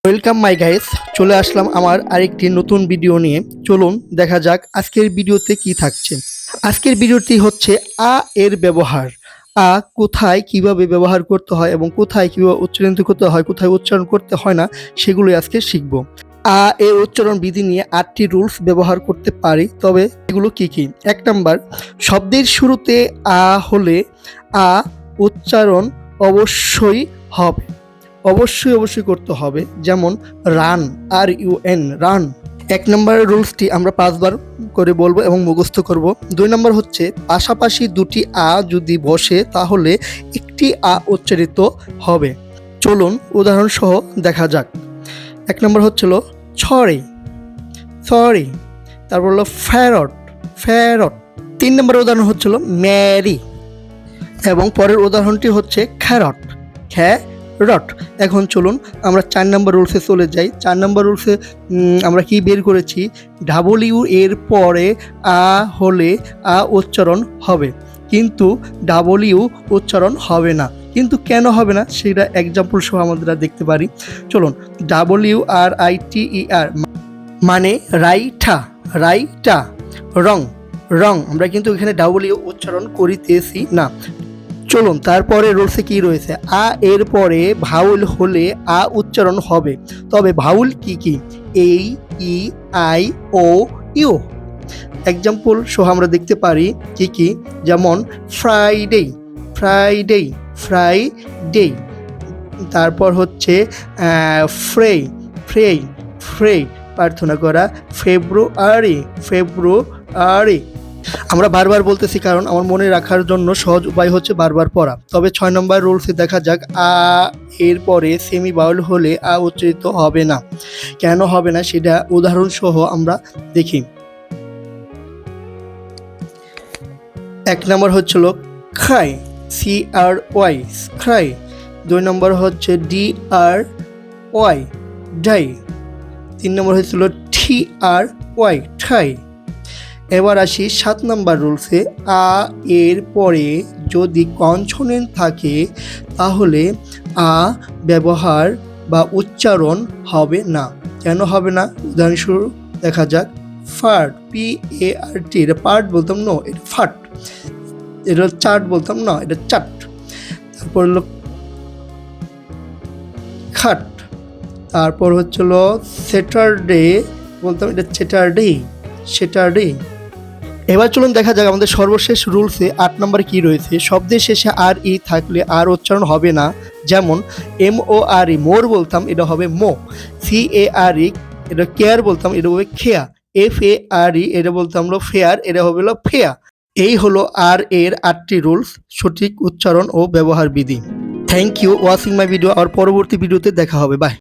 Welcome my guys, চলে আসলাম আমার আরেকটি নতুন ভিডিও নিয়ে। চলুন দেখা যাক আজকের ভিডিওতে কি থাকছে। আজকের ভিডিওটি হচ্ছে আ এর ব্যবহার। আ কোথায় কিভাবে ব্যবহার করতে হয় এবং কোথায় কিভাবে উচ্চারিত করতে হয়, কোথায় উচ্চারণ করতে হয় না, সেগুলোই আজকে শিখব। আ এর উচ্চারণ বিধি নিয়ে 8টি রুলস ব্যবহার করতে পারি, তবে এগুলো কি কি? 1 নাম্বার, শব্দের শুরুতে আ হলে আ উচ্চারণ অবশ্যই হবে, অবশ্যই করতে হবে। যেমন রান, RUN, রান। 1 নম্বরের রুলসটি আমরা 5 বার করে বলবো এবং মুখস্থ করব। 2 নম্বর হচ্ছে পাশাপাশি দুটি আ যদি বসে তাহলে একটি আ উচ্চারিত হবে। চলুন উদাহরণ সহ দেখা যাক। 1 নম্বর হচ্ছিল সরি, সরি। তারপর হলো ফেরট, ফেরট। 3 নম্বরের উদাহরণ হচ্ছিল ম্যারি এবং পরের উদাহরণটি হচ্ছে খ্যারট, খ্যারট। এখন চলুন আমরা 4 নম্বর রুলসে চলে যাই। 4 নম্বর রুলসে আমরা কি বের করেছি? ডাবলইউ এর পরে আ হলে আ উচ্চারণ হবে, কিন্তু ডাবলইউ উচ্চারণ হবে না। কিন্তু কেন হবে না সেটা এক্সাম্পল সহ আমরা দেখতে পারি। চলুন, WRITER মানে রাইঠা, রাইটা। রং, রং। আমরা কিন্তু এখানে ডাবলইউ উচ্চারণ করিতেছি না। চলুন তারপরে রুলসে কি রয়েছে? আ এর পরে ভাউল হলে আ উচ্চারণ হবে, তবে ভাউল কি কি? এই, ই, আই, ও, ইউ। এক্সাম্পল সহ আমরা দেখতে পারি কি কি, যেমন ফ্রাইডে, ফ্রাইডে, ফ্রাইডে। তারপর হচ্ছে ফ্রে, ফ্রে, ফ্রে, প্রার্থনা করা। ফেব্রুয়ারি, ফেব্রুয়ারি। আমরা বারবার বলতেছি কারণ আমার মনে রাখার জন্য সহজ উপায় হচ্ছে বারবার পড়া। তবে 6 নম্বর রুলসে দেখা যাক আ এর পরে সেমি বাউল হলে আ উচ্চারিত হবে না। কেন হবে না সেটা উদাহরণ সহ আমরা দেখি। 1 নম্বর হচ্ছিল খাই, CRY, খাই। 2 নম্বর হচ্ছে DRY, ডাই। 3 নম্বর হচ্ছিল TRY, ঠাই। এবার আসি 7 নম্বর রুলসে। আ এর পরে যদি কনসোনেন্ট থাকে তাহলে আ ব্যবহার বা উচ্চারণ হবে না। কেন হবে না? উদাহরণস্বরূপ দেখা যাক। ফাট, PART, এটা পার্ট বলতাম না, এটা ফাট। এটা চাট বলতাম না, এটা চাট। তারপর হলো খাট। তারপর হচ্ছিল স্যাটারডে বলতাম, এটা স্যাটারডে, স্যাটারডে। এবার চলুন দেখা যাক আমাদের সর্বশেষ রুলসে 8 নম্বরে কি রয়েছে। শব্দের শেষে আর ই থাকলে আর উচ্চারণ হবে না। যেমন MORE, মোর বলতাম, এটা হবে মো। CARE, এটা কেয়ার বলতাম, এটা হবে খেয়া। FARE, এটা বলতাম হলো ফেয়ার, এটা হবে হলো ফেয়া। এই হলো আর এর 8টি রুলস, সঠিক উচ্চারণ ও ব্যবহার বিধি। Thank you watching my video. আর পরবর্তী ভিডিওতে দেখা হবে। বাই।